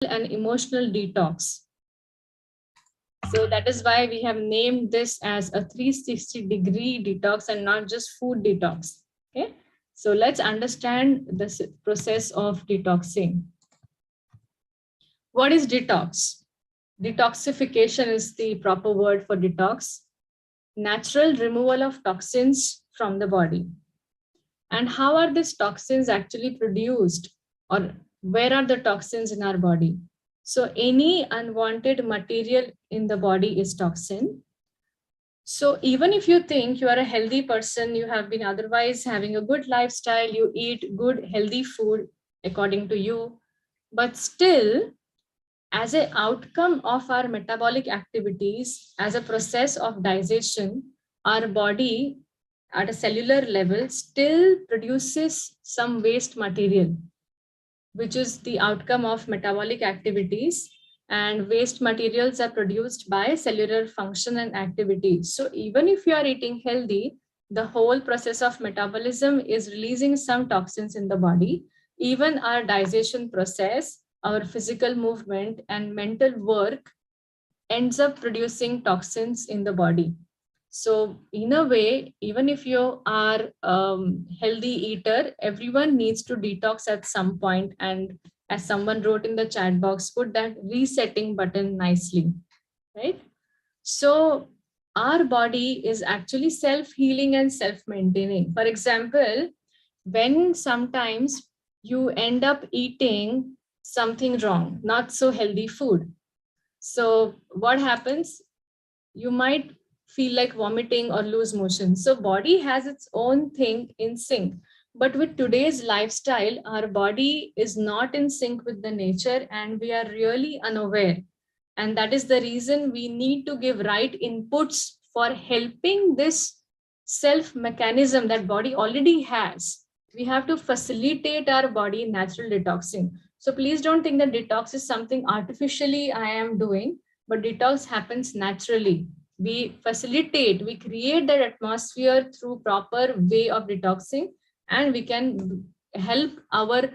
and emotional detox. So that is why we have named this as a 360-degree detox and not just food detox. Okay, so let's understand this process of detoxing. What is detox? Detoxification is the proper word for detox. Natural removal of toxins from the body. And how are these toxins actually produced, or where are the toxins in our body? So any unwanted material in the body is toxin. So even if you think you are a healthy person, you have been otherwise having a good lifestyle, you eat good, healthy food according to you, but still, as an outcome of our metabolic activities, as a process of digestion, our body at a cellular level still produces some waste material, which is the outcome of metabolic activities. And waste materials are produced by cellular function and activity. So even if you are eating healthy, the whole process of metabolism is releasing some toxins in the body. Even our digestion process, our physical movement and mental work ends up producing toxins in the body. So in a way, even if you are healthy eater, everyone needs to detox at some point. And as someone wrote in the chat box, put that resetting button nicely, right? So our body is actually self-healing and self-maintaining. For example, when sometimes you end up eating something wrong, not so healthy food. So what happens? You might feel like vomiting or lose motion. So body has its own thing in sync. But with today's lifestyle, our body is not in sync with the nature and we are really unaware. And that is the reason we need to give right inputs for helping this self mechanism that body already has. We have to facilitate our body natural detoxing. So please don't think that detox is something artificially I am doing, but detox happens naturally. We facilitate, we create that atmosphere through proper way of detoxing, and we can help our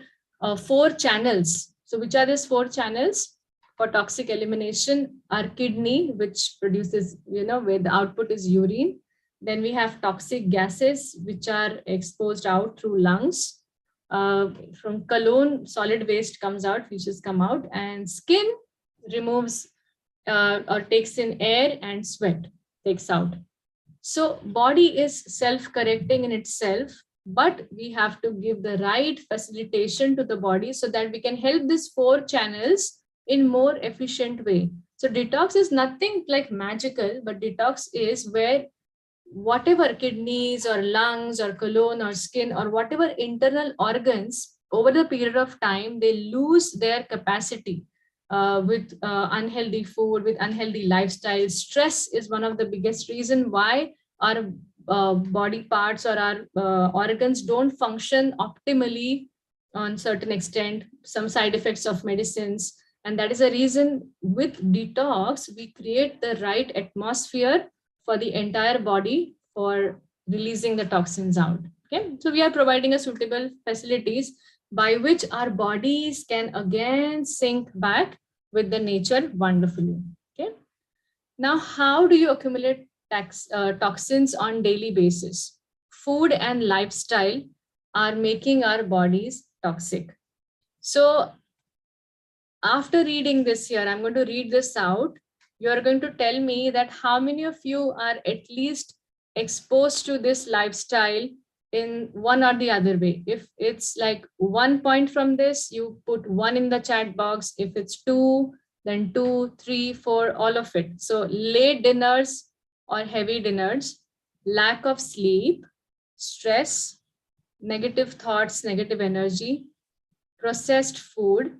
4 channels. So which are these 4 channels for toxic elimination? Our kidney, which produces, where the output is urine. Then we have toxic gases, which are exposed out through lungs. From colon, solid waste comes out, feces come out, and skin removes or takes in air, and sweat takes out. So body is self-correcting in itself, but we have to give the right facilitation to the body so that we can help these 4 channels in more efficient way. So detox is nothing like magical, but detox is where whatever kidneys or lungs or colon or skin or whatever internal organs over the period of time, they lose their capacity with unhealthy food, with unhealthy lifestyle. Stress is one of the biggest reason why our body parts or our organs don't function optimally on certain extent, some side effects of medicines. And that is a reason with detox, we create the right atmosphere for the entire body for releasing the toxins out. Okay, so we are providing a suitable facilities by which our bodies can again sync back with the nature wonderfully. Okay, now how do you accumulate toxins on daily basis? Food and lifestyle are making our bodies toxic. So after reading this here, I'm going to read this out. You're going to tell me that how many of you are at least exposed to this lifestyle in one or the other way. If it's like 1 point from this, you put 1 in the chat box. If it's 2, then 2, 3, 4, all of it. So late dinners or heavy dinners, lack of sleep, stress, negative thoughts, negative energy, processed food,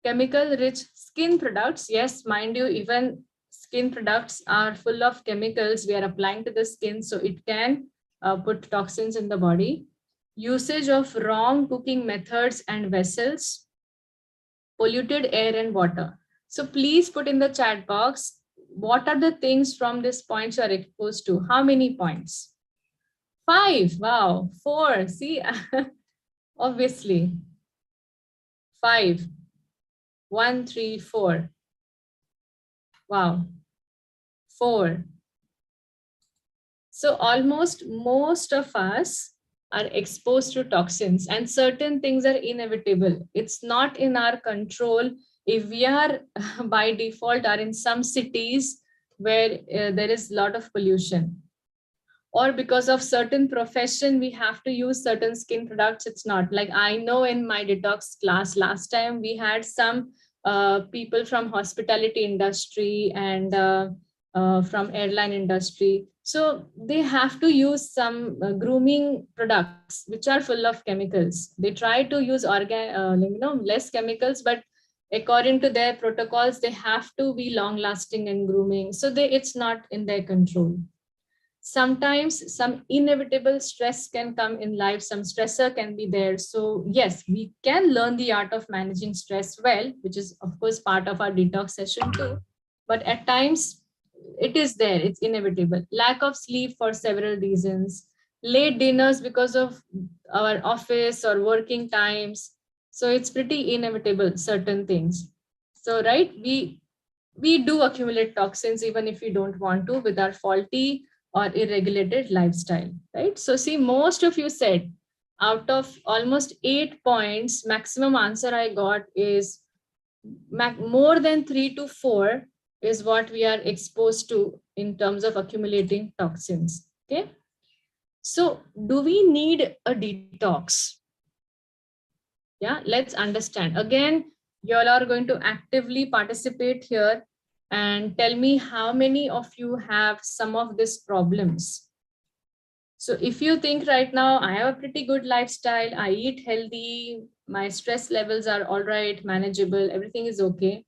chemical rich skin products. Yes, mind you, even skin products are full of chemicals we are applying to the skin, so it can put toxins in the body. Usage of wrong cooking methods and vessels, polluted air and water. So please put in the chat box, what are the things from this points you are exposed to? How many points? 5. Wow. 4. See, obviously. 5. 1, 3, 4. Wow. 4. So almost most of us are exposed to toxins, and certain things are inevitable. It's not in our control. If we are by default are in some cities where there is a lot of pollution, or because of certain profession we have to use certain skin products. It's not like, I know in my detox class last time we had some people from hospitality industry and from airline industry, so they have to use some grooming products which are full of chemicals. They try to use less chemicals, but according to their protocols they have to be long lasting and grooming, so it's not in their control. Sometimes some inevitable stress can come in life, some stressor can be there. So yes, we can learn the art of managing stress well, which is of course part of our detox session too, but at times it is there, it's inevitable. Lack of sleep for several reasons, late dinners because of our office or working times, so it's pretty inevitable, certain things. So right, we do accumulate toxins even if we don't want to, with our faulty or irregulated lifestyle, right? So see, most of you said out of almost 8 points, maximum answer I got is more than 3 to 4 is what we are exposed to in terms of accumulating toxins. Okay. So do we need a detox? Yeah, let's understand. Again, you all are going to actively participate here and tell me how many of you have some of these problems. So if you think right now, I have a pretty good lifestyle, I eat healthy, my stress levels are all right, manageable, everything is okay,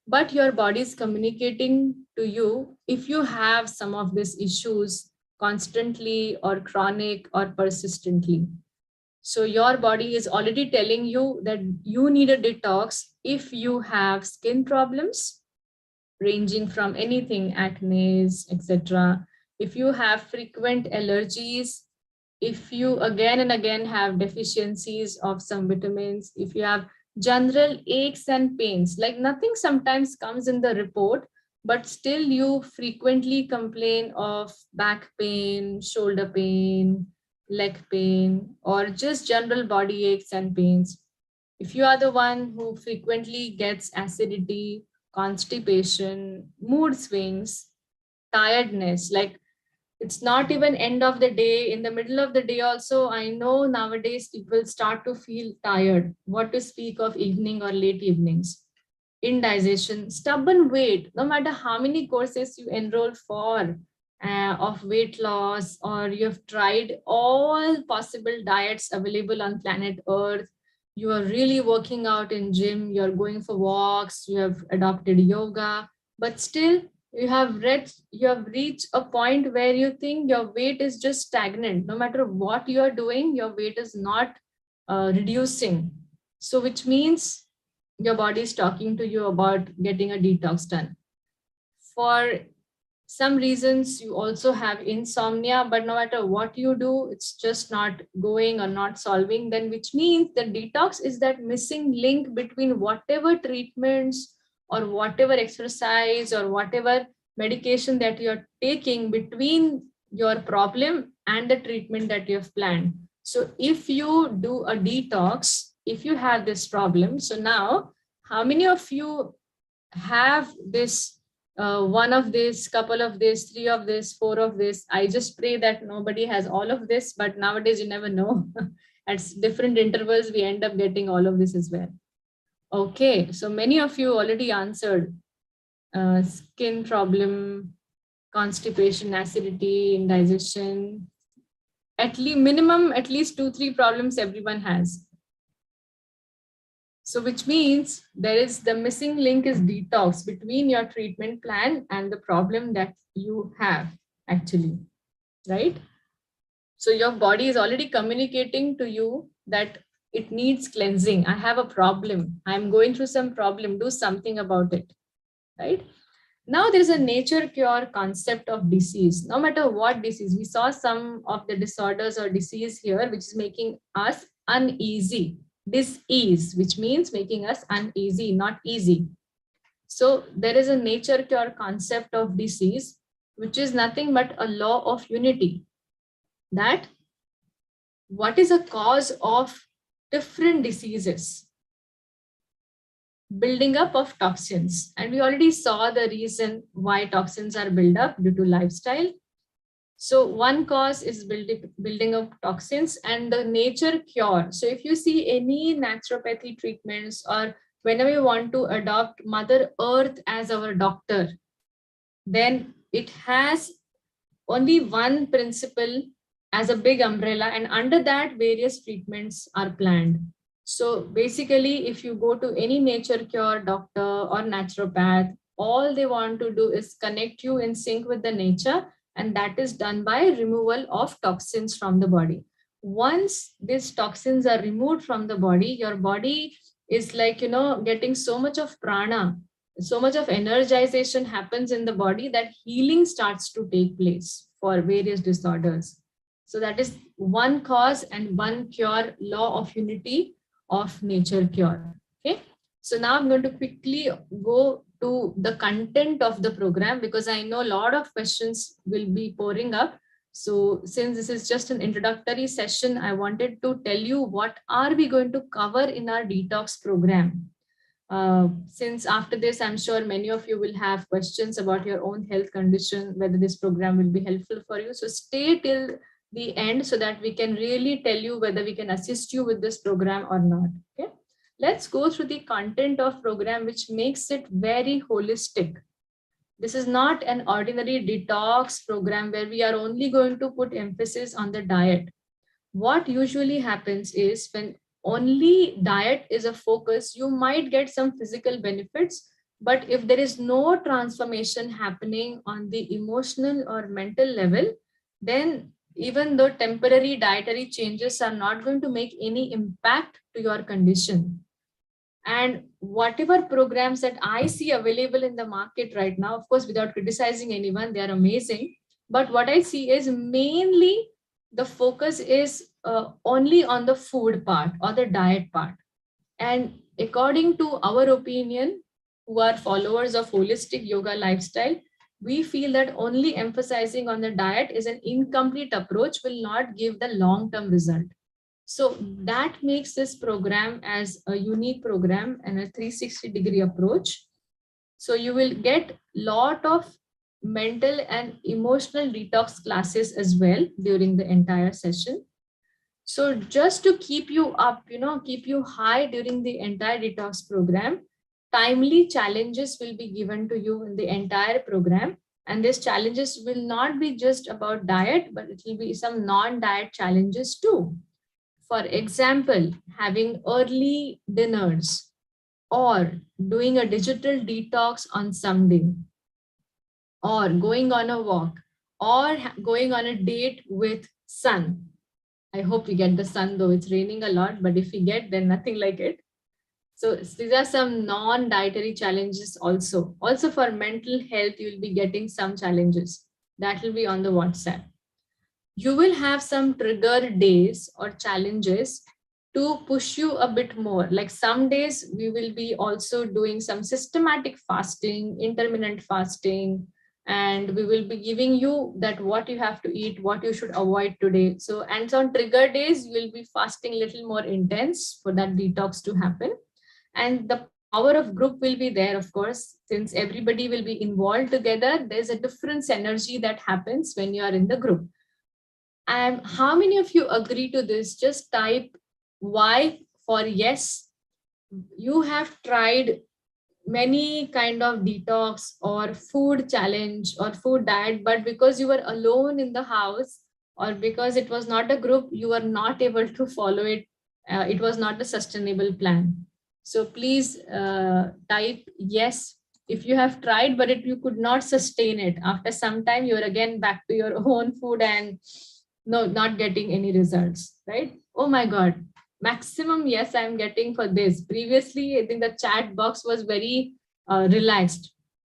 but your body is communicating to you if you have some of these issues constantly or chronic or persistently. So your body is already telling you that you need a detox if you have skin problems, ranging from anything, acne, etc. If you have frequent allergies, if you again and again have deficiencies of some vitamins, if you have general aches and pains, like nothing sometimes comes in the report, but still you frequently complain of back pain, shoulder pain, leg pain, or just general body aches and pains. If you are the one who frequently gets acidity, constipation, mood swings, tiredness, like it's not even end of the day, in the middle of the day also, I know nowadays people start to feel tired, what to speak of evening or late evenings. Indigestion, stubborn weight, no matter how many courses you enroll for of weight loss, or you've tried all possible diets available on planet earth, you are really working out in gym, you're going for walks, you have adopted yoga, but still you have reached a point where you think your weight is just stagnant. No matter what you are doing, your weight is not reducing. So which means your body is talking to you about getting a detox done. For some reasons, you also have insomnia, but no matter what you do, it's just not going or not solving. Then, which means the detox is that missing link between whatever treatments or whatever exercise or whatever medication that you're taking between your problem and the treatment that you have planned. So, if you do a detox, if you have this problem, so now how many of you have this one of this, couple of this, three of this, four of this? I just pray that nobody has all of this, but nowadays you never know. At different intervals, we end up getting all of this as well. Okay, so many of you already answered skin problem, constipation, acidity, indigestion. At least minimum, at least 2, 3 problems everyone has. So which means there is the missing link is detox between your treatment plan and the problem that you have actually, right? So your body is already communicating to you that it needs cleansing. I have a problem. I'm going through some problem. Do something about it, right? Now there's a nature cure concept of disease. No matter what disease, we saw some of the disorders or disease here, which is making us uneasy. Dis-ease, which means making us uneasy, not easy. So there is a nature cure concept of disease, which is nothing but a law of unity. That what is a cause of different diseases? Building up of toxins. And we already saw the reason why toxins are built up due to lifestyle. So one cause is building up toxins and the nature cure. So if you see any naturopathy treatments, or whenever you want to adopt Mother Earth as our doctor, then it has only one principle as a big umbrella, and under that various treatments are planned. So basically, if you go to any nature cure doctor or naturopath, all they want to do is connect you in sync with the nature, and that is done by removal of toxins from the body. Once these toxins are removed from the body, your body is like, getting so much of prana, so much of energization happens in the body that healing starts to take place for various disorders. So that is one cause and one cure, law of unity of nature cure. Okay. So now I'm going to quickly go to the content of the program, because I know a lot of questions will be pouring up. So since this is just an introductory session, I wanted to tell you what are we going to cover in our detox program. Since after this, I'm sure many of you will have questions about your own health condition, whether this program will be helpful for you. So stay till the end so that we can really tell you whether we can assist you with this program or not. Okay. Let's go through the content of program, which makes it very holistic. This is not an ordinary detox program where we are only going to put emphasis on the diet. What usually happens is when only diet is a focus, you might get some physical benefits, but if there is no transformation happening on the emotional or mental level, then even though temporary dietary changes are not going to make any impact to your condition. And whatever programs that I see available in the market right now, of course, without criticizing anyone, they are amazing. But what I see is mainly the focus is only on the food part or the diet part. And according to our opinion, who are followers of holistic yoga lifestyle, we feel that only emphasizing on the diet is an incomplete approach, will not give the long-term result. So that makes this program as a unique program and a 360-degree approach. So you will get lot of mental and emotional detox classes as well during the entire session. So just to keep you up, keep you high during the entire detox program, timely challenges will be given to you in the entire program. And these challenges will not be just about diet, but it will be some non-diet challenges too. For example, having early dinners or doing a digital detox on Sunday, or going on a walk, or going on a date with sun. I hope we get the sun, though it's raining a lot, but if we get, then nothing like it. So these are some non-dietary challenges also. Also for mental health, you'll be getting some challenges. That will be on the WhatsApp. You will have some trigger days or challenges to push you a bit more. Like some days we will be also doing some systematic fasting, intermittent fasting, and we will be giving you that what you have to eat, what you should avoid today. So, and on trigger days, you will be fasting a little more intense for that detox to happen. And the power of group will be there, of course, since everybody will be involved together. There's a different synergy that happens when you are in the group. And how many of you agree to this? Just type Y for yes. You have tried many kind of detox or food challenge or food diet, but because you were alone in the house or because it was not a group, you were not able to follow it. It was not a sustainable plan. So please type yes if you have tried, but you could not sustain it. After some time, you're again back to your own food and no, not getting any results, right? Oh my God, maximum yes I'm getting for this. Previously, I think the chat box was very relaxed,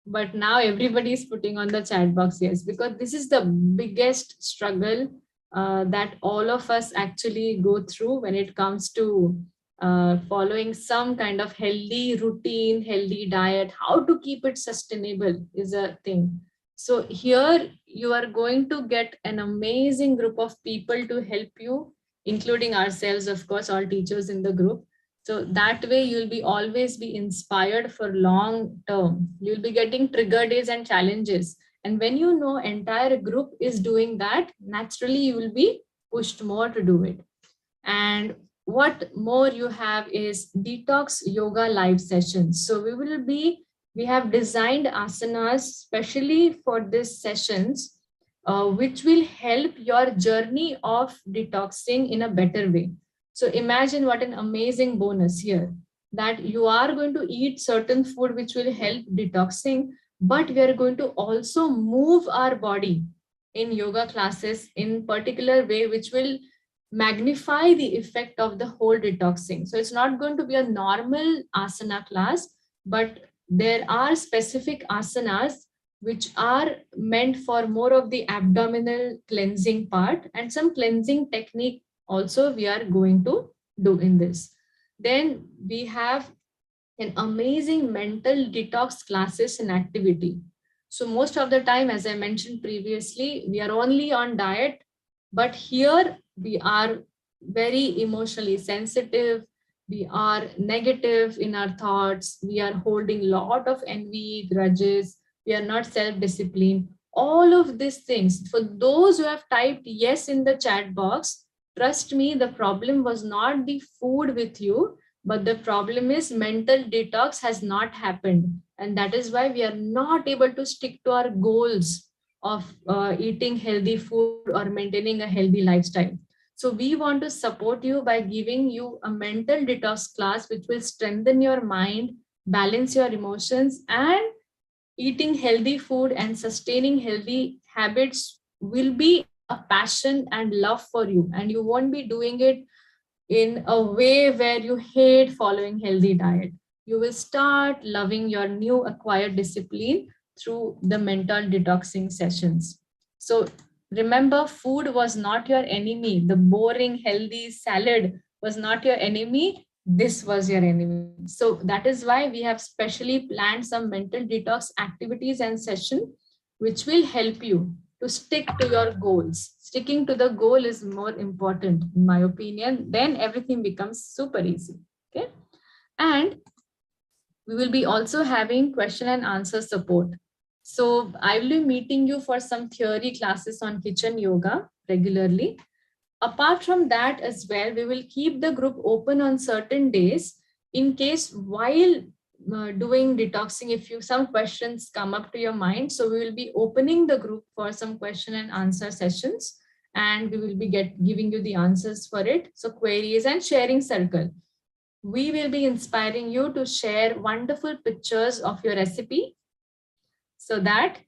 but now everybody is putting on the chat box yes, because this is the biggest struggle that all of us actually go through when it comes to following some kind of healthy routine, healthy diet, how to keep it sustainable is a thing. So here you are going to get an amazing group of people to help you, including ourselves, of course, all teachers in the group. So that way you'll be always be inspired for long term. You'll be getting trigger days and challenges. And when you know entire group is doing that, naturally you will be pushed more to do it. And what more you have is detox yoga live sessions. So we have designed asanas specially for these sessions, which will help your journey of detoxing in a better way. So imagine what an amazing bonus here, that you are going to eat certain food which will help detoxing, but we are going to also move our body in yoga classes in particular way, which will magnify the effect of the whole detoxing. So it's not going to be a normal asana class, but there are specific asanas which are meant for more of the abdominal cleansing part, and some cleansing technique also we are going to do in this. Then we have an amazing mental detox classes and activity. So most of the time, as I mentioned previously, we are only on diet, but here we are very emotionally sensitive. We are negative in our thoughts. We are holding a lot of envy, grudges. We are not self-disciplined. All of these things, for those who have typed yes in the chat box, trust me, the problem was not the food with you, but the problem is mental detox has not happened. And that is why we are not able to stick to our goals of eating healthy food or maintaining a healthy lifestyle. So we want to support you by giving you a mental detox class, which will strengthen your mind, balance your emotions, and eating healthy food and sustaining healthy habits will be a passion and love for you. And you won't be doing it in a way where you hate following healthy diet. You will start loving your new acquired discipline through the mental detoxing sessions. So remember, food was not your enemy. The boring healthy salad was not your enemy. This was your enemy. So that is why we have specially planned some mental detox activities and session which will help you to stick to your goals. Sticking to the goal is more important, in my opinion. Then everything becomes super easy. Okay. And we will be also having question and answer support. So I will be meeting you for some theory classes on kitchen yoga regularly. Apart from that as well, we will keep the group open on certain days in case while doing detoxing, if you some questions come up to your mind. So we will be opening the group for some question and answer sessions, and we will be giving you the answers for it. So queries and sharing circle. We will be inspiring you to share wonderful pictures of your recipe so that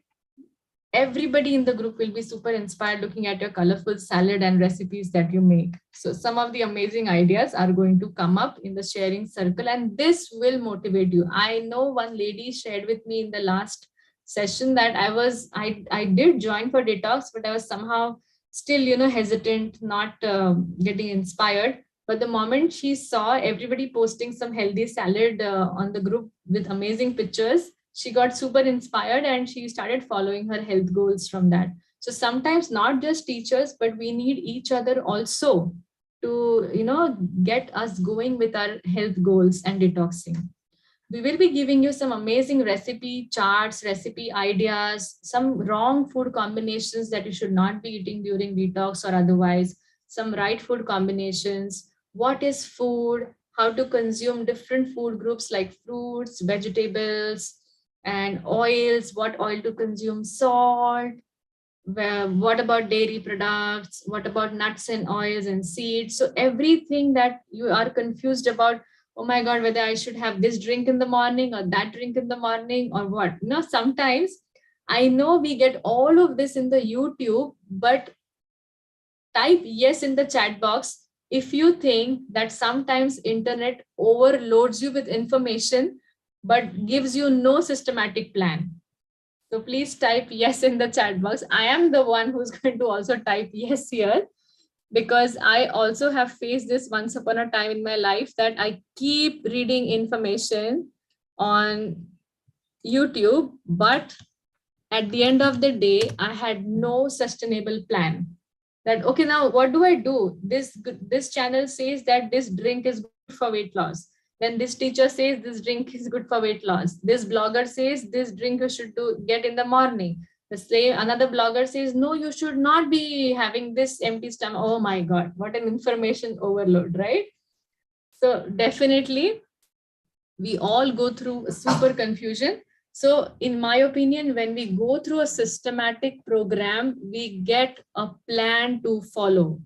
everybody in the group will be super inspired looking at your colorful salad and recipes that you make. So some of the amazing ideas are going to come up in the sharing circle, and this will motivate you. I know one lady shared with me in the last session that I did join for detox, but I was somehow still, hesitant, not getting inspired. But the moment she saw everybody posting some healthy salad on the group with amazing pictures, she got super inspired and she started following her health goals from that. So sometimes not just teachers, but we need each other also to, get us going with our health goals and detoxing. We will be giving you some amazing recipe charts, recipe ideas, some wrong food combinations that you should not be eating during detox or otherwise, some right food combinations, what is food, how to consume different food groups like fruits, vegetables, and oils, what oil to consume, salt, what about dairy products, what about nuts and oils and seeds. So everything that you are confused about, oh my God, whether I should have this drink in the morning or that drink in the morning or what. Sometimes I know we get all of this in the YouTube, but type yes in the chat box if you think that sometimes internet overloads you with information but gives you no systematic plan. So please type yes in the chat box. I am the one who's going to also type yes here. because I also have faced this once upon a time in my life, that I keep reading information on YouTube, but at the end of the day, I had no sustainable plan. That okay, now what do I do? This channel says that this drink is good for weight loss. Then this teacher says this drink is good for weight loss. This blogger says this drink you should do get in the morning. The same another blogger says no, you should not be having this empty stomach. Oh my god, what an information overload, right? So definitely we all go through super confusion. So in my opinion, when we go through a systematic program, we get a plan to follow.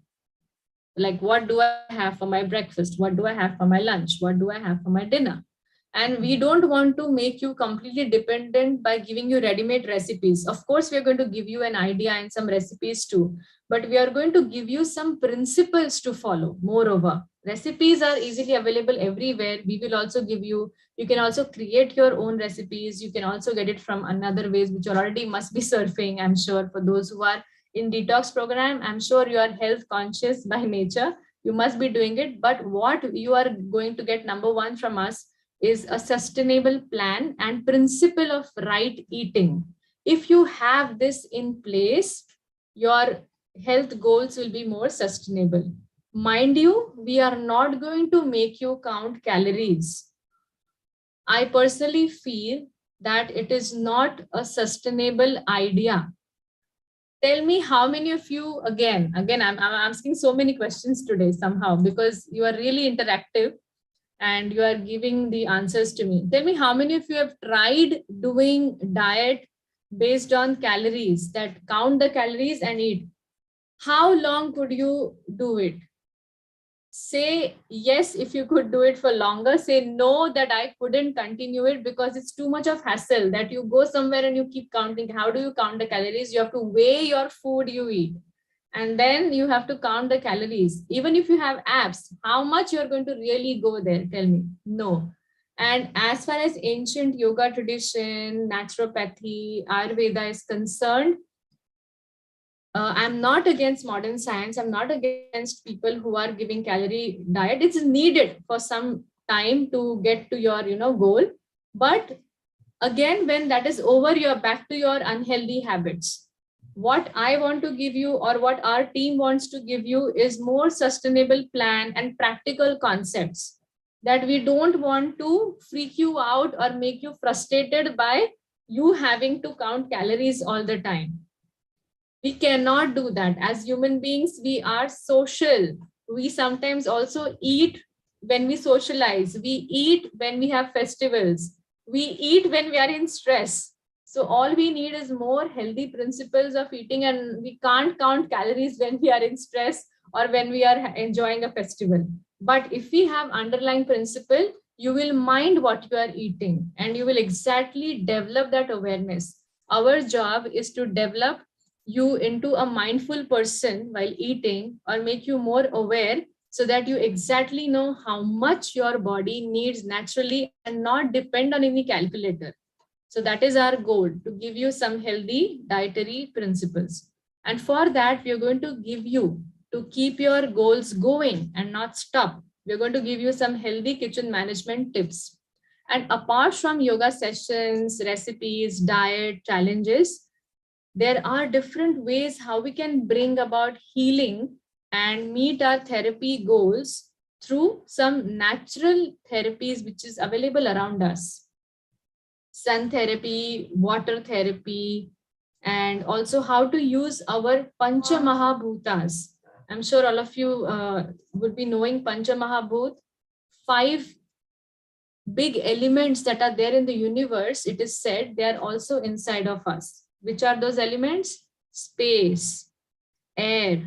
Like, what do I have for my breakfast? What do I have for my lunch? What do I have for my dinner? And we don't want to make you completely dependent by giving you ready-made recipes. Of course, we are going to give you an idea and some recipes too, but we are going to give you some principles to follow. Moreover, recipes are easily available everywhere. We will also give you, you can also create your own recipes. You can also get it from another ways, which already must be surfing, I'm sure. For those who are in detox program, I'm sure you are health conscious by nature. You must be doing it. But what you are going to get, number one, from us is a sustainable plan and principle of right eating. If you have this in place, your health goals will be more sustainable. Mind you, we are not going to make you count calories. I personally feel that it is not a sustainable idea. Tell me how many of you, again, I'm asking so many questions today somehow, because you are really interactive and you are giving the answers to me. Tell me how many of you have tried doing diet based on calories, that count the calories and eat. How long could you do it? Say yes if you could do it for longer. Say no that I couldn't continue it because it's too much of hassle, that you go somewhere and you keep counting. How do you count the calories? You have to weigh your food you eat, and then you have to count the calories. Even if you have apps, how much you're going to really go there? Tell me. No. And as far as ancient yoga tradition, naturopathy, Ayurveda is concerned, I'm not against modern science. I'm not against people who are giving calorie diet. It's needed for some time to get to your, goal. But again, when that is over, you're back to your unhealthy habits. What I want to give you, or what our team wants to give you, is more sustainable plan and practical concepts, that we don't want to freak you out or make you frustrated by you having to count calories all the time. We cannot do that. As human beings, we are social. We sometimes also eat when we socialize. We eat when we have festivals. We eat when we are in stress. So all we need is more healthy principles of eating, and we can't count calories when we are in stress or when we are enjoying a festival. But if we have underlying principle, you will mind what you are eating and you will exactly develop that awareness. Our job is to develop you into a mindful person while eating, or make you more aware, so that you exactly know how much your body needs naturally and not depend on any calculator. So that is our goal, to give you some healthy dietary principles. And for that, we are going to give you, to keep your goals going and not stop, we're going to give you some healthy kitchen management tips. And apart from yoga sessions, recipes, diet, challenges, there are different ways how we can bring about healing and meet our therapy goals through some natural therapies which is available around us. Sun therapy, water therapy, and also how to use our Pancha Mahabhutas. I'm sure all of you would be knowing Pancha Mahabhut, 5 big elements that are there in the universe. It is said they are also inside of us. Which are those elements? Space, air,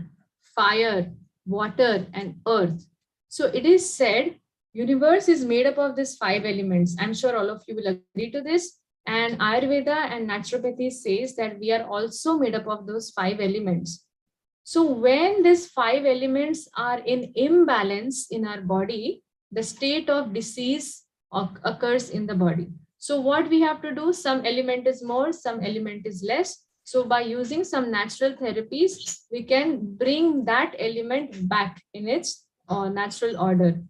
fire, water, and earth. So it is said universe is made up of these 5 elements. I'm sure all of you will agree to this. And Ayurveda and naturopathy says that we are also made up of those 5 elements. So when these 5 elements are in imbalance in our body, the state of disease occurs in the body. So what we have to do, some element is more, some element is less. So by using some natural therapies, we can bring that element back in its natural order.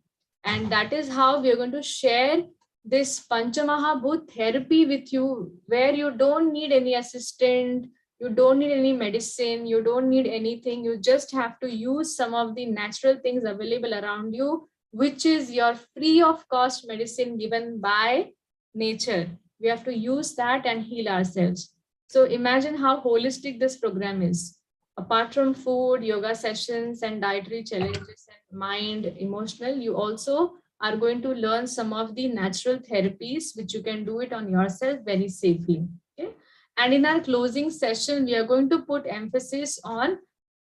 And that is how we are going to share this Panchamahabhut therapy with you, where you don't need any assistant, you don't need any medicine, you don't need anything. You just have to use some of the natural things available around you, which is your free of cost medicine given by nature. We have to use that and heal ourselves. So imagine how holistic this program is. Apart from food, yoga sessions, and dietary challenges, and mind, emotional, you also are going to learn some of the natural therapies which you can do it on yourself very safely. Okay? And in our closing session, we are going to put emphasis on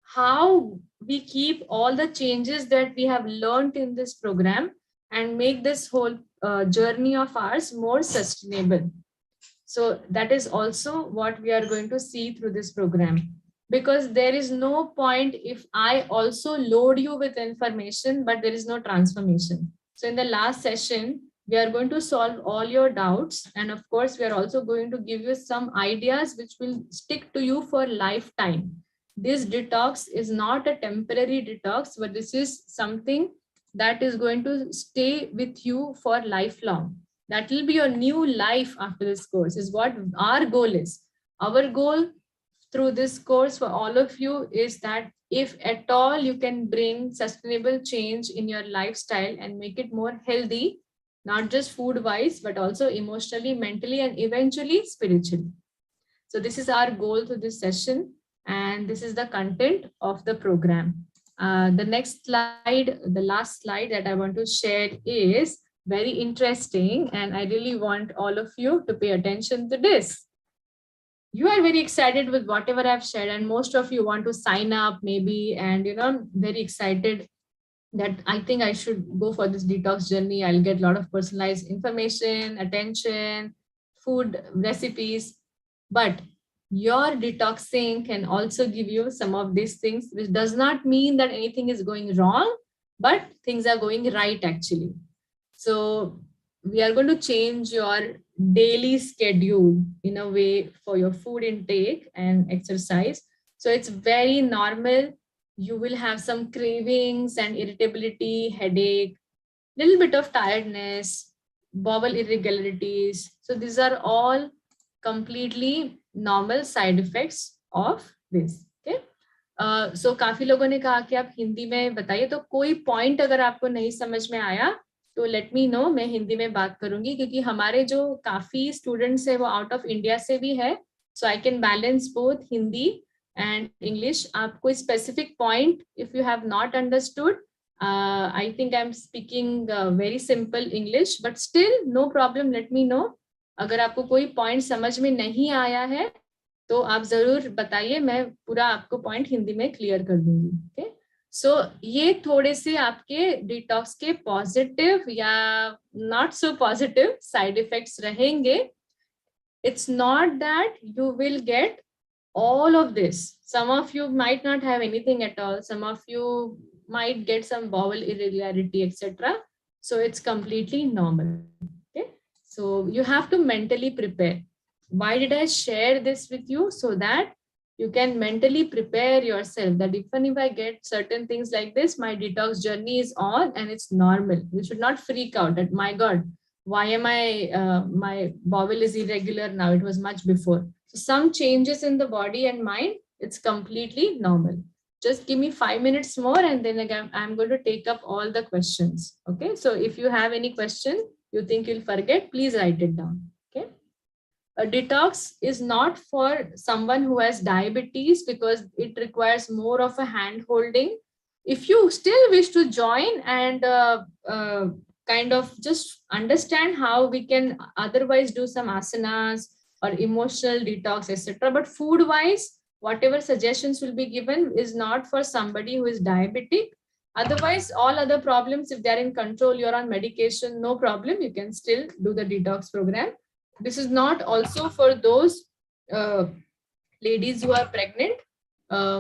how we keep all the changes that we have learned in this program and make this whole journey of ours more sustainable. So that is also what we are going to see through this program. Because there is no point if I also load you with information, but there is no transformation. So in the last session, we are going to solve all your doubts. And of course, we are also going to give you some ideas which will stick to you for lifetime. This detox is not a temporary detox, but this is something that is going to stay with you for lifelong. That will be your new life after this course, is what our goal is. Our goal through this course for all of you is that if at all you can bring sustainable change in your lifestyle and make it more healthy, not just food wise, but also emotionally, mentally, and eventually spiritually. So this is our goal to this session, and this is the content of the program. The next slide, the last slide that I want to share is very interesting, and I really want all of you to pay attention to this. You are very excited with whatever I've shared, and most of you want to sign up maybe, and very excited that I think I should go for this detox journey. I'll get a lot of personalized information, attention, food recipes. But your detoxing can also give you some of these things, which does not mean that anything is going wrong, but things are going right actually. So we are going to change your daily schedule in a way for your food intake and exercise. So it's very normal. You will have some cravings and irritability, headache, little bit of tiredness, bowel irregularities. So these are all completely normal side effects of this. Okay. So काफी लोगों ने कहा कि आप हिंदी में बताइए, तो कोई पॉइंट अगर आपको नहीं समझ में आया तो लेट मी नो, मैं हिंदी में बात करूंगी, क्योंकि हमारे जो काफी स्टूडेंट्स है वो आउट ऑफ इंडिया से भी है. So I can balance both Hindi and English. आप कोई specific point if you have not understood, I think I am speaking very simple English, but still no problem, let me know. अगर आपको कोई point समझ में नहीं आया है तो आप जरूर बताइए, मैं पूरा आपको पॉइंट हिंदी में क्लियर कर दूंगी. ओके. सो ये थोड़े से आपके डिटॉक्स के पॉजिटिव या not so positive side effects रहेंगे. It's not that you will get all of this. Some of you might not have anything at all. Some of you might get some bowel irregularity, etc. So it's completely normal. Okay. So you have to mentally prepare. Why did I share this with you? So that you can mentally prepare yourself that even if I get certain things like this, my detox journey is on and it's normal. You should not freak out that, my God, why am I, my bowel is irregular now? It was much before. So some changes in the body and mind, it's completely normal. Just give me 5 minutes more and then again, I'm going to take up all the questions. Okay. So if you have any question, you think you'll forget, please write it down. Okay. A detox is not for someone who has diabetes because it requires more of a hand holding. If you still wish to join and kind of just understand how we can otherwise do some asanas or emotional detox, etc. But food wise, whatever suggestions will be given is not for somebody who is diabetic. Otherwise, all other problems, if they're in control, you're on medication, no problem, you can still do the detox program. This is not also for those ladies who are pregnant.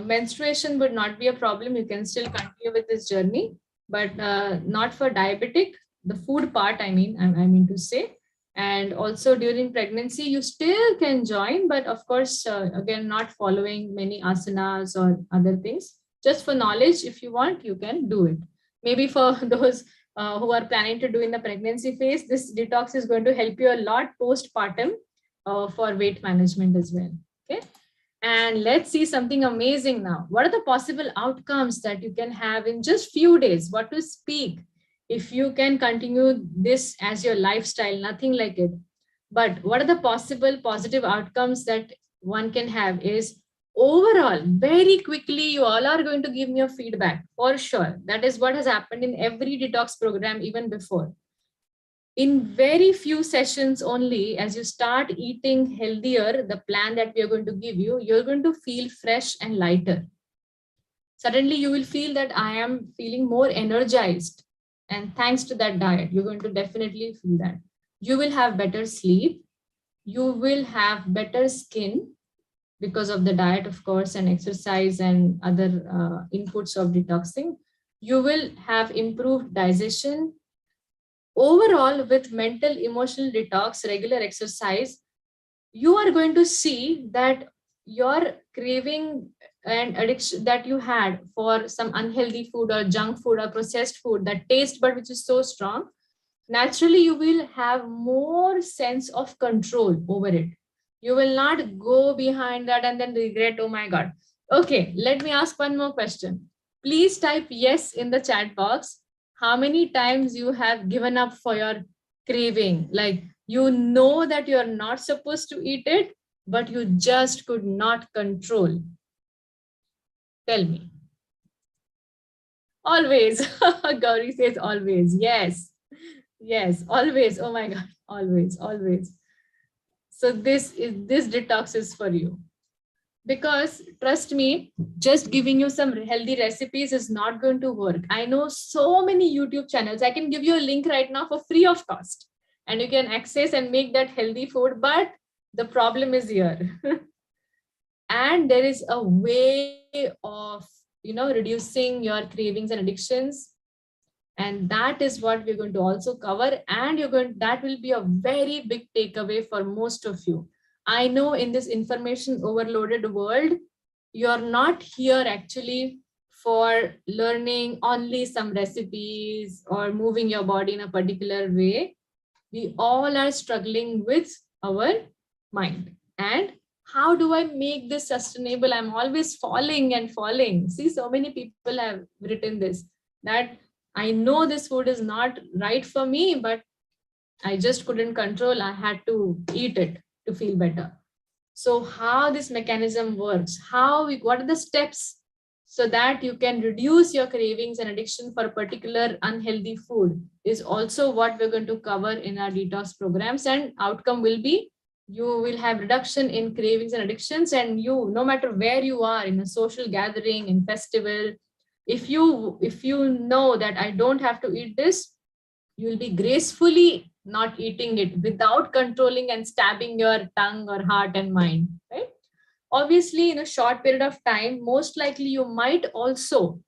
Menstruation would not be a problem. You can still continue with this journey, but not for diabetic. The food part, I mean to say. And also during pregnancy, you still can join, but of course, again, not following many asanas or other things. Just for knowledge, if you want, you can do it. Maybe for those who are planning to do in the pregnancy phase, this detox is going to help you a lot postpartum for weight management as well. Okay. And let's see something amazing now. What are the possible outcomes that you can have in just few days? What to speak if you can continue this as your lifestyle, nothing like it. But what are the possible positive outcomes that one can have is overall, very quickly, you all are going to give me a feedback for sure. That is what has happened in every detox program, even before. In very few sessions only, as you start eating healthier, the plan that we are going to give you, you're going to feel fresh and lighter. Suddenly you will feel that I am feeling more energized. And thanks to that diet, you're going to definitely feel that. You will have better sleep. You will have better skin because of the diet, of course, and exercise and other inputs of detoxing. You will have improved digestion. Overall, with mental, emotional detox, regular exercise, you are going to see that your craving and addiction that you had for some unhealthy food or junk food or processed food, that taste bud which is so strong, naturally you will have more sense of control over it. You will not go behind that and then regret, oh my god. Okay, let me ask one more question. Please type yes in the chat box. How many times you have given up for your craving? Like, you know that you're not supposed to eat it, but you just could not control. Tell me. Always. Gauri says always. Yes. Yes, always. Oh my God. Always, always. So this detox is for you. Because trust me, just giving you some healthy recipes is not going to work. I know so many YouTube channels. I can give you a link right now for free of cost, and you can access and make that healthy food. But the problem is here. And there is a way of, reducing your cravings and addictions. And that is what we're going to also cover. And that will be a very big takeaway for most of you. I know in this information overloaded world, you're not here actually for learning only some recipes or moving your body in a particular way. We all are struggling with our mind. And how do I make this sustainable? I'm always falling and falling. See, so many people have written this, that I know this food is not right for me, but I just couldn't control. I had to eat it to feel better. So how this mechanism works, what are the steps so that you can reduce your cravings and addiction for a particular unhealthy food is also what we're going to cover in our detox programs. And outcome will be, you will have reduction in cravings and addictions. And you, no matter where you are, in a social gathering, in festival, if you know that I don't have to eat this, you will be gracefully not eating it without controlling and stabbing your tongue or heart and mind, right? Obviously, in a short period of time, most likely you might also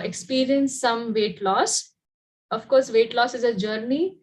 experience some weight loss. Of course, weight loss is a journey.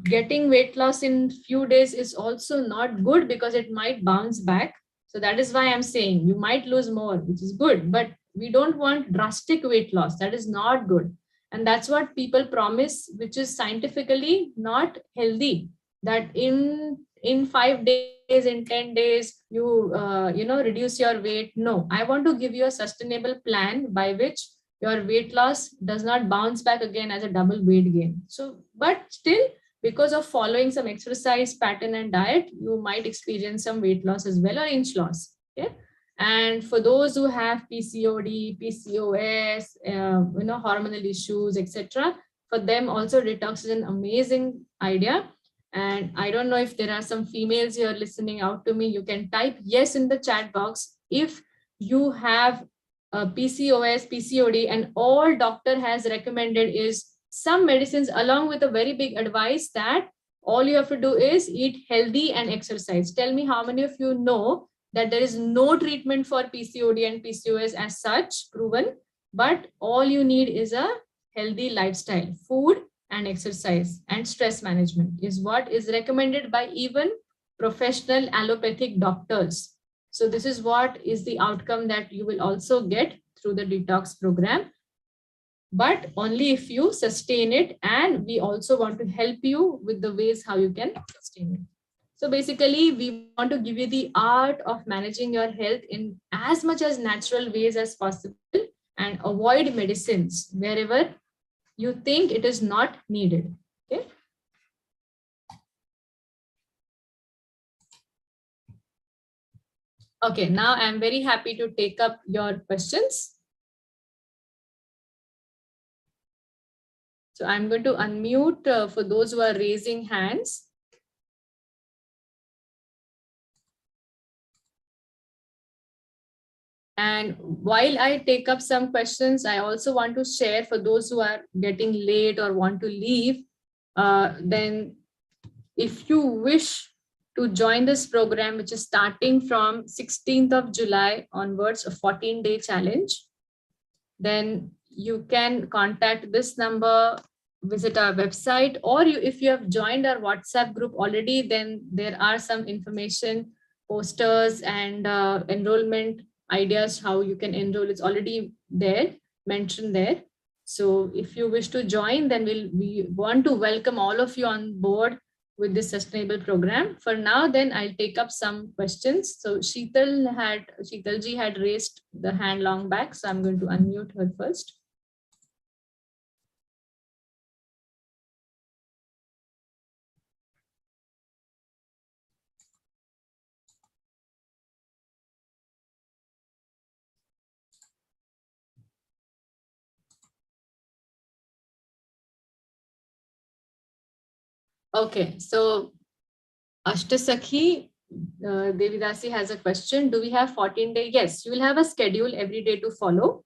Getting weight loss in few days is also not good because it might bounce back. So that is why I'm saying you might lose more, which is good, but we don't want drastic weight loss. That is not good. And that's what people promise, which is scientifically not healthy, that in 5 days, in 10 days, you reduce your weight. No, I want to give you a sustainable plan by which your weight loss does not bounce back again as a double weight gain. So, but still, because of following some exercise pattern and diet, you might experience some weight loss as well, or inch loss. Okay. And for those who have PCOD, PCOS, hormonal issues, etc., for them also detox is an amazing idea. And I don't know if there are some females here listening out to me. You can type yes in the chat box if you have PCOS, PCOD, and all doctor has recommended is some medicines, along with a very big advice that all you have to do is eat healthy and exercise. Tell me how many of you know that there is no treatment for PCOD and PCOS as such proven, but all you need is a healthy lifestyle, food and exercise and stress management is what is recommended by even professional allopathic doctors. So this is what is the outcome that you will also get through the detox program, but only if you sustain it. And we also want to help you with the ways how you can sustain it. So basically, we want to give you the art of managing your health in as much as natural ways as possible and avoid medicines wherever you think it is not needed. Okay. Okay, now I'm very happy to take up your questions. So I'm going to unmute for those who are raising hands. And while I take up some questions, I also want to share for those who are getting late or want to leave, then if you wish to join this program, which is starting from 16th of July onwards, a 14-day challenge, then you can contact this number, visit our website, or if you have joined our WhatsApp group already, then there are some information, posters and enrollment ideas, how you can enroll. It's already there, mentioned there. So if you wish to join, then we want to welcome all of you on board with this sustainable program. For now, then I'll take up some questions. So Sheetalji had raised the hand long back, so I'm going to unmute her first. Okay, so Ashtasakhi Devidasi has a question. Do we have 14-day? Yes, you will have a schedule every day to follow.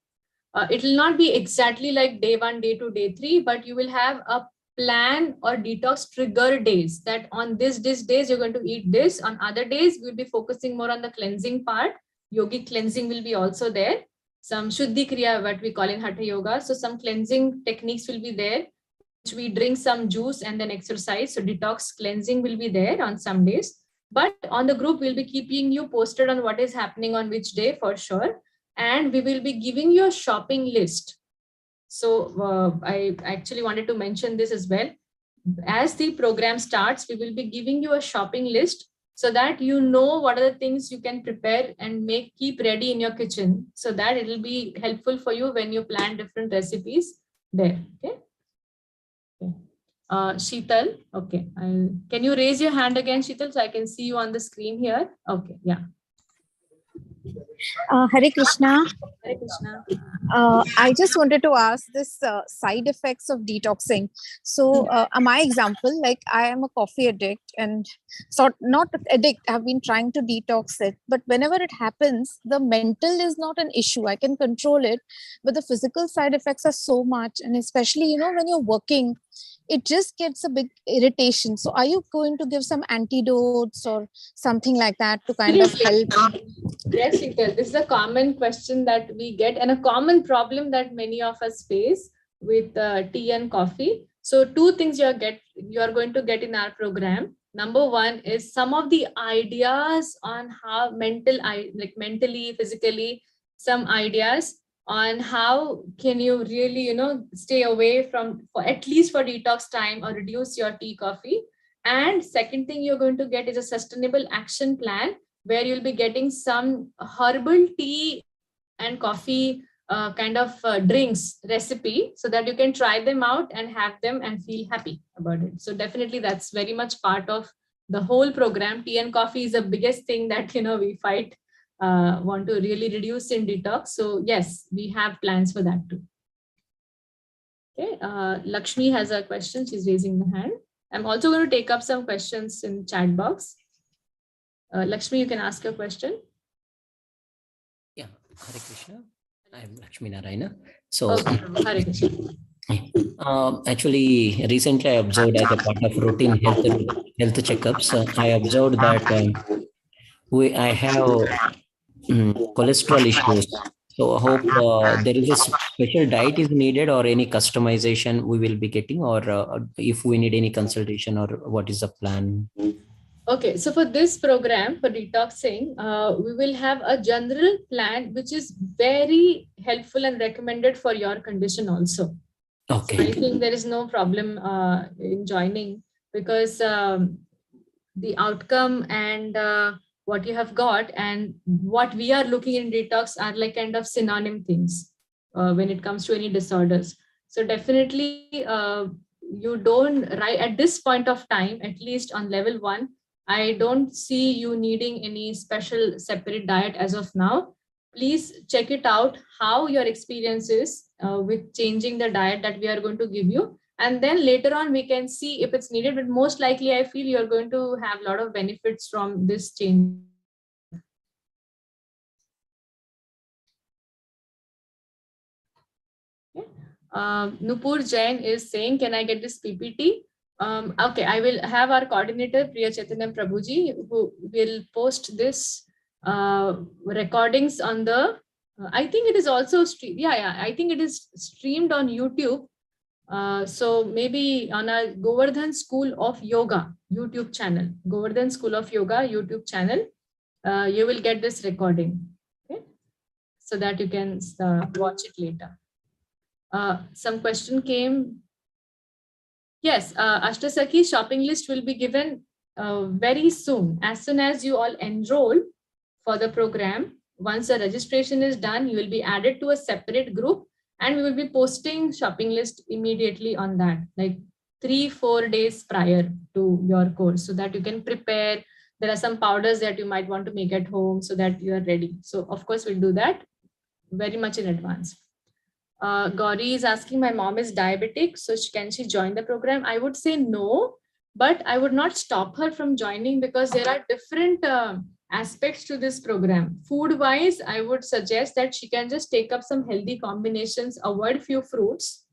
It will not be exactly like day 1, day 2, day 3, but you will have a plan or detox trigger days that on this days you're going to eat this. On other days, we'll be focusing more on the cleansing part. Yogic cleansing will be also there. Some Shuddhi Kriya, what we call in Hatha Yoga. So some cleansing techniques will be there. We drink some juice and then exercise. So detox cleansing will be there on some days. But on the group, we'll be keeping you posted on what is happening on which day for sure. And we will be giving you a shopping list. So I actually wanted to mention this as well. As the program starts, we will be giving you a shopping list so that you know what are the things you can prepare and keep ready in your kitchen, so that it will be helpful for you when you plan different recipes there. Okay. Sheetal, okay. Can you raise your hand again, Sheetal, so I can see you on the screen here? Okay, yeah. Hare Krishna. Hare Krishna. I just wanted to ask this side effects of detoxing. So my example, like I am a coffee addict and not addict, I've been trying to detox it, but whenever it happens, the mental is not an issue. I can control it, but the physical side effects are so much. And especially, when you're working, it just gets a big irritation. So are you going to give some antidotes or something like that to kind of help? Yes, Sheetal, this is a common question that we get and a common problem that many of us face with tea and coffee. So two things you are going to get in our program. Number one is some of the ideas on how mentally, physically, some ideas on how can you really, stay away from, at least for detox time, or reduce your tea, coffee. And second thing you're going to get is a sustainable action plan where you'll be getting some herbal tea and coffee drinks recipe, so that you can try them out and have them and feel happy about it. So definitely that's very much part of the whole program. Tea and coffee is the biggest thing that, we want to really reduce in detox. So yes, we have plans for that too. Okay, Lakshmi has a question. She's raising the hand. I'm also going to take up some questions in chat box. Lakshmi, you can ask your question. Yeah, Hare Krishna. I'm Lakshmi Narayana. So, okay. Hare Krishna. Actually, recently I observed as a part of routine health checkups, I observed that I have cholesterol issues. So I hope there is a special diet is needed or any customization we will be getting, or if we need any consultation, or what is the plan? Okay, so for this program for detoxing, we will have a general plan which is very helpful and recommended for your condition also. So I Okay. think there is no problem in joining, because the outcome and what you have got and what we are looking in detox are like kind of synonym things when it comes to any disorders. So definitely you don't, right at this point of time, at least on level 1, I don't see you needing any special separate diet as of now. Please check it out how your experience is with changing the diet that we are going to give you, and then later on we can see if it's needed. But most likely I feel you're going to have a lot of benefits from this change. Okay. Nupur Jain is saying, can I get this PPT? Okay, I will have our coordinator Priya Chaitanya Prabhuji who will post this recordings on the I think it is also yeah, I think it is streamed on YouTube. So maybe on our Govardhan School of Yoga YouTube channel, Govardhan School of Yoga YouTube channel, you will get this recording, okay, so that you can watch it later. Some question came. Yes, Ashtasaki shopping list will be given very soon. As soon as you all enroll for the program, once the registration is done, you will be added to a separate group, and we will be posting shopping list immediately on that, like 3-4 days prior to your course, so that you can prepare. There are some powders that you might want to make at home so that you are ready. So of course we'll do that very much in advance. Gauri is asking, my mom is diabetic, so can she join the program? I would say no, but I would not stop her from joining, because there are different aspects to this program. Food wise, I would suggest that she can just take up some healthy combinations, avoid few fruits,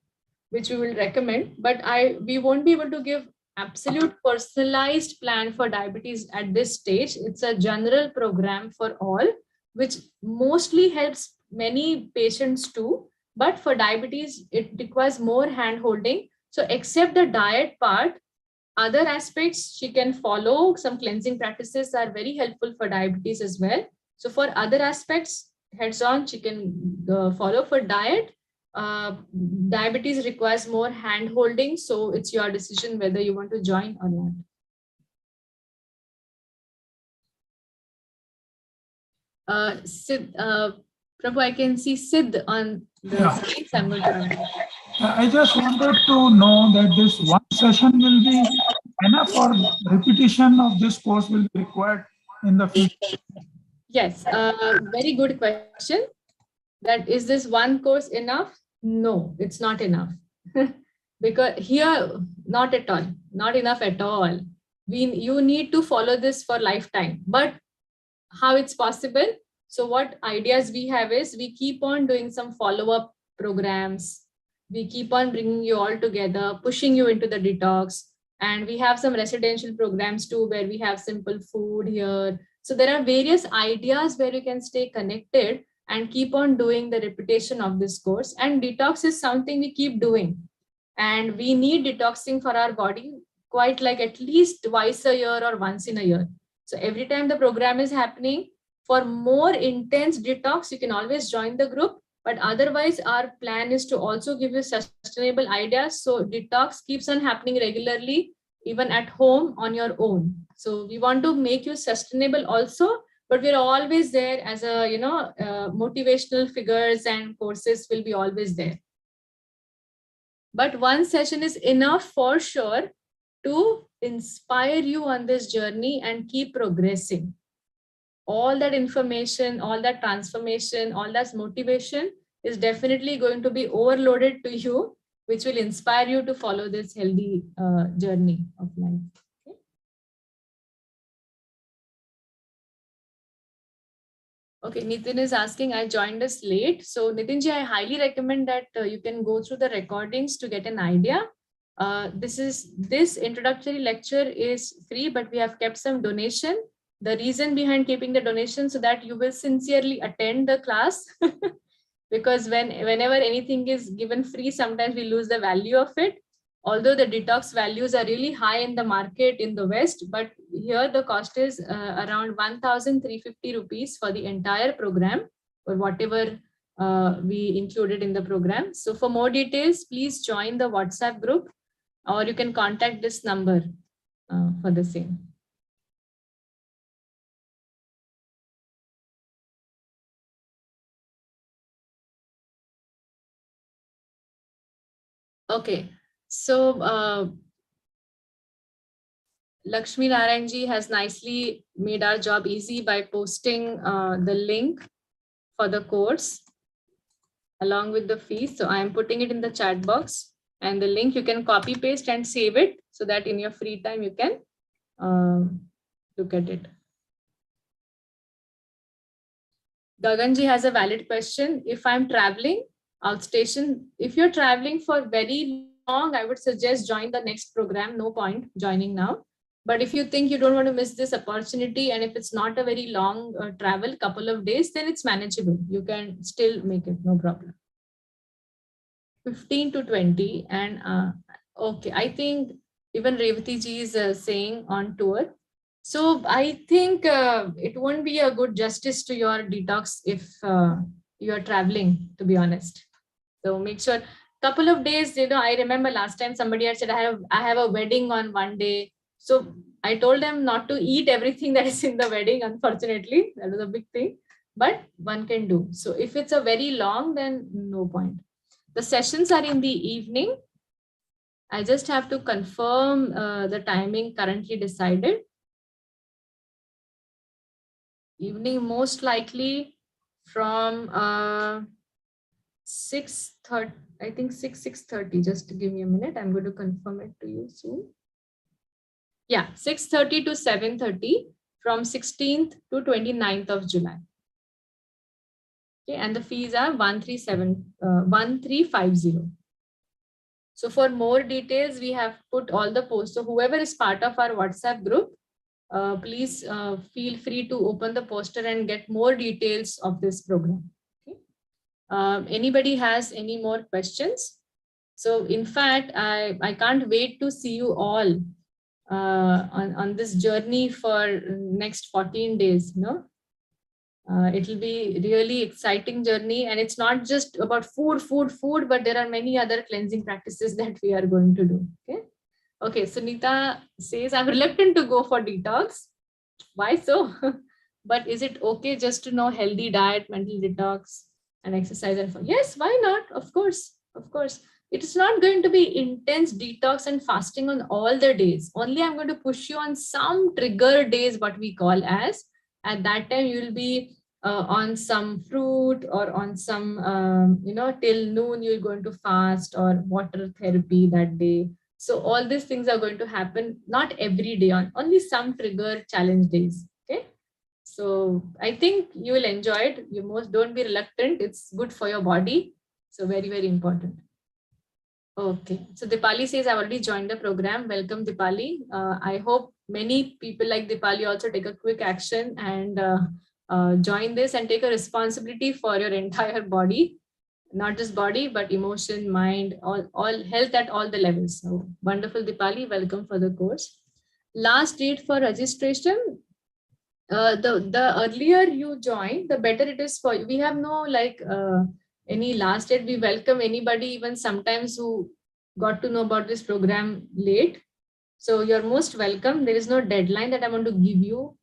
which we will recommend, but we won't be able to give absolute personalized plan for diabetes at this stage. It's a general program for all, which mostly helps many patients too, but for diabetes it requires more hand holding. So except the diet part, other aspects she can follow. Some cleansing practices are very helpful for diabetes as well. So for other aspects, heads on she can follow. For diet, diabetes requires more hand holding, so it's your decision whether you want to join or not. Sid, Prabhu, I can see Sid on the screen. I'm going to I just wanted to know that this one session will be enough, or repetition of this course will be required in the future? Yes, very good question. That is this one course enough? No, it's not enough. Because here, not at all, not enough at all. You need to follow this for lifetime. But how it's possible? So what ideas we have is, we keep on doing some follow-up programs. We keep on bringing you all together, pushing you into the detox. And we have some residential programs too, where we have simple food here. So there are various ideas where you can stay connected and keep on doing the repetition of this course. And detox is something we keep doing. And we need detoxing for our body quite like at least twice a year or once in a year. So every time the program is happening, for more intense detox, you can always join the group. But otherwise, our plan is to also give you sustainable ideas. So detox keeps on happening regularly, even at home on your own. So we want to make you sustainable also, but we're always there as a, motivational figures, and courses will be always there. But one session is enough for sure to inspire you on this journey and keep progressing. All that information, all that transformation, all that motivation is definitely going to be overloaded to you, which will inspire you to follow this healthy journey of life. Okay, Nitin is asking, I joined us late. So Nitinji, I highly recommend that you can go through the recordings to get an idea. This introductory lecture is free, but we have kept some donation. The reason behind keeping the donation, so that you will sincerely attend the class because whenever anything is given free, sometimes we lose the value of it. Although the detox values are really high in the market in the West, but here the cost is around 1,350 rupees for the entire program, or whatever we included in the program. So for more details, please join the WhatsApp group, or you can contact this number for the same. Okay, so Lakshmi Narayanji has nicely made our job easy by posting the link for the course along with the fees. So I am putting it in the chat box, and the link you can copy paste and save it so that in your free time you can look at it. Gaganji has a valid question. If I'm traveling outstation, if you're traveling for very long, I would suggest join the next program. No point joining now. But if you think you don't want to miss this opportunity, and if it's not a very long travel, couple of days, then it's manageable. You can still make it, no problem. 15 to 20. And okay, I think even Revati ji is saying on tour. So I think it won't be a good justice to your detox if you are traveling, to be honest. So make sure couple of days, I remember last time somebody had said, I have a wedding on one day. So I told them not to eat everything that is in the wedding, unfortunately. That was a big thing, but one can do. So if it's a very long, then no point. The sessions are in the evening. I just have to confirm the timing currently decided. Evening, most likely from 6:30, I think 6:30. Just give me a minute. I'm going to confirm it to you soon. Yeah, 6:30 to 7:30 from 16th to 29th of July. Okay, and the fees are 1350. So for more details, we have put all the posts. So whoever is part of our WhatsApp group, please feel free to open the poster and get more details of this program. Okay. Anybody has any more questions? So in fact, I can't wait to see you all on this journey for next 14 days. It will be really exciting journey, and it's not just about food, but there are many other cleansing practices that we are going to do. Okay, Sunita says, I'm reluctant to go for detox. Why so? But is it okay just to know healthy diet, mental detox, and exercise? And yes, why not? Of course. It is not going to be intense detox and fasting on all the days. Only I'm going to push you on some trigger days, what we call as. At that time, you will be on some fruit or on some, till noon, you're going to fast or water therapy that day. So all these things are going to happen, not every day, on only some trigger challenge days. Okay. So I think you will enjoy it. You don't be reluctant. It's good for your body. So very, very important. Okay. So Dipali says, I've already joined the program. Welcome, Dipali. I hope many people like Dipali also take a quick action and join this and take a responsibility for your entire body, not just body, but emotion, mind, all health at all the levels. So wonderful, Dipali. Welcome for the course. Last date for registration. The earlier you join, the better it is for you. We have no any last date. We welcome anybody, even sometimes who got to know about this program late. So you're most welcome. There is no deadline that I want to give you,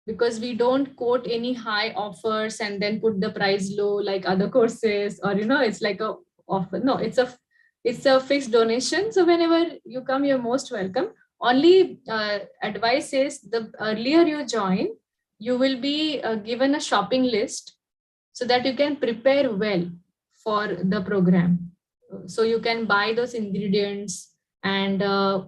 because we don't quote any high offers and then put the price low like other courses, or it's like a offer. No, it's a fixed donation. So whenever you come, you're most welcome. Only advice is, the earlier you join, you will be given a shopping list so that you can prepare well for the program. So you can buy those ingredients and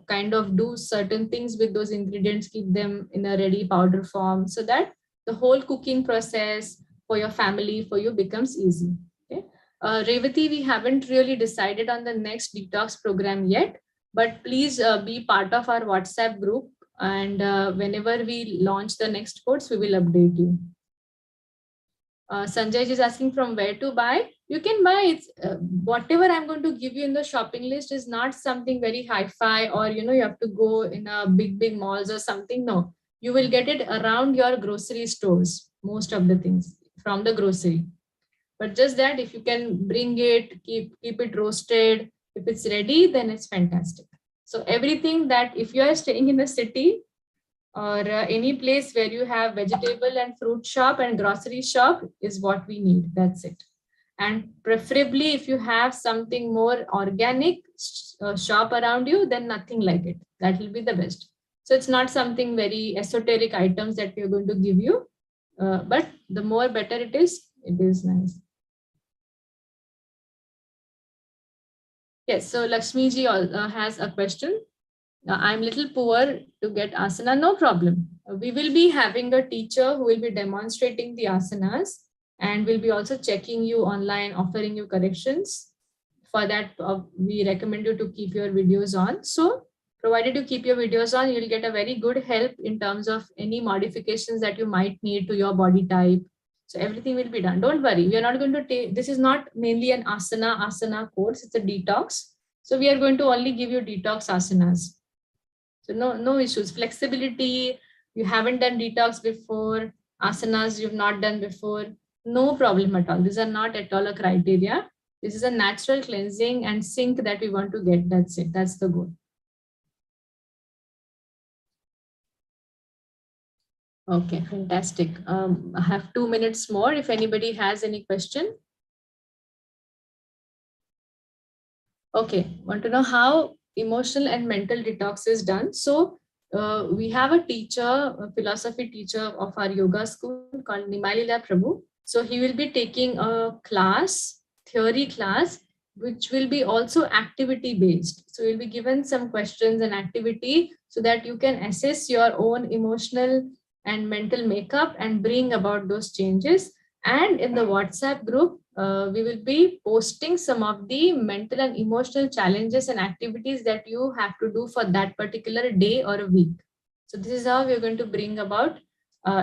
kind of do certain things with those ingredients, keep them in a ready powder form, so that the whole cooking process for your family, for you, becomes easy. Okay. Revati, we haven't really decided on the next detox program yet, but please be part of our WhatsApp group, and whenever we launch the next course, we will update you. Sanjay is asking from where to buy. You can buy it. Whatever I'm going to give you in the shopping list is not something very hi-fi, or you have to go in a big malls or something. No, you will get it around your grocery stores, most of the things from the grocery. But just that, if you can bring it, keep it roasted, if it's ready, then it's fantastic. So everything that, if you are staying in a city or any place where you have vegetable and fruit shop and grocery shop, is what we need. That's it. And preferably, if you have something more organic shop around you, then nothing like it. That will be the best. So it's not something very esoteric items that we're going to give you, but the more better it is nice. Yes, so Lakshmi ji has a question. I'm little poor to get asana, no problem. We will be having a teacher who will be demonstrating the asanas, and we'll be also checking you online, offering you corrections. For that, we recommend you to keep your videos on. So provided you keep your videos on, you'll get a very good help in terms of any modifications that you might need to your body type. So everything will be done. Don't worry. We are not going to take, this is not mainly an asana course. It's a detox. So we are going to only give you detox asanas. So no issues. Flexibility, you haven't done detox before, asanas you've not done before, no problem at all. These are not at all a criteria. This is a natural cleansing and sync that we want to get. That's it. That's the goal. Okay, fantastic. I have 2 minutes more if anybody has any question. Okay, want to know how emotional and mental detox is done? So we have a teacher, a philosophy teacher of our yoga school called Nimalila Prabhu. So he will be taking a class, theory class, which will be also activity based. So you'll be given some questions and activity so that you can assess your own emotional and mental makeup and bring about those changes. And in the WhatsApp group, we will be posting some of the mental and emotional challenges and activities that you have to do for that particular day or a week. So this is how we're going to bring about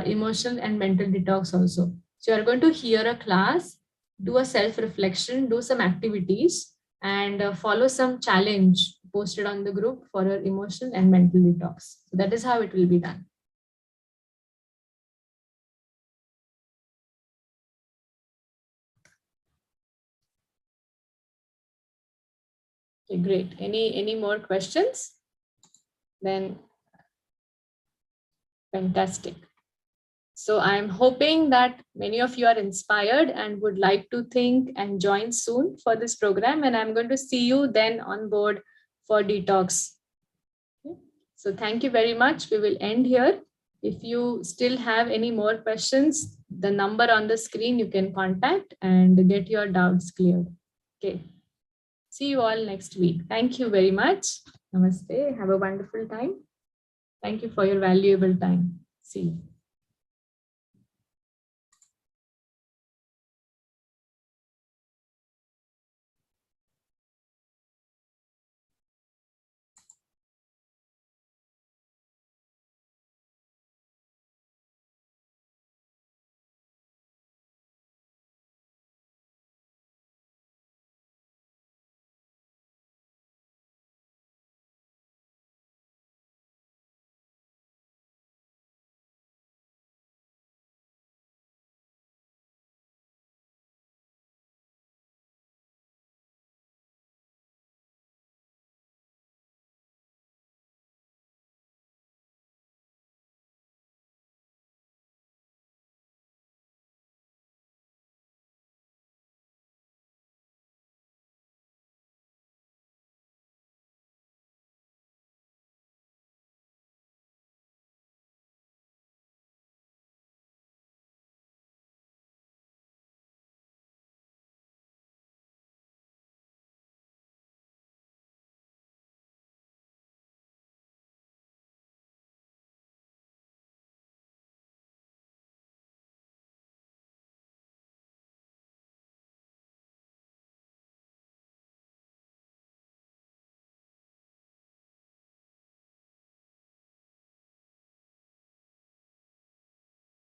emotional and mental detox also. So you're going to hear a class, do a self-reflection, do some activities, and follow some challenge posted on the group for your emotional and mental detox. So that is how it will be done. Okay, great. Any more questions? Then fantastic. So I'm hoping that many of you are inspired and would like to think and join soon for this program. And I'm going to see you then on board for Detox. Okay. So thank you very much. We will end here. If you still have any more questions, the number on the screen you can contact and get your doubts cleared. Okay. See you all next week. Thank you very much. Namaste. Have a wonderful time. Thank you for your valuable time. See you.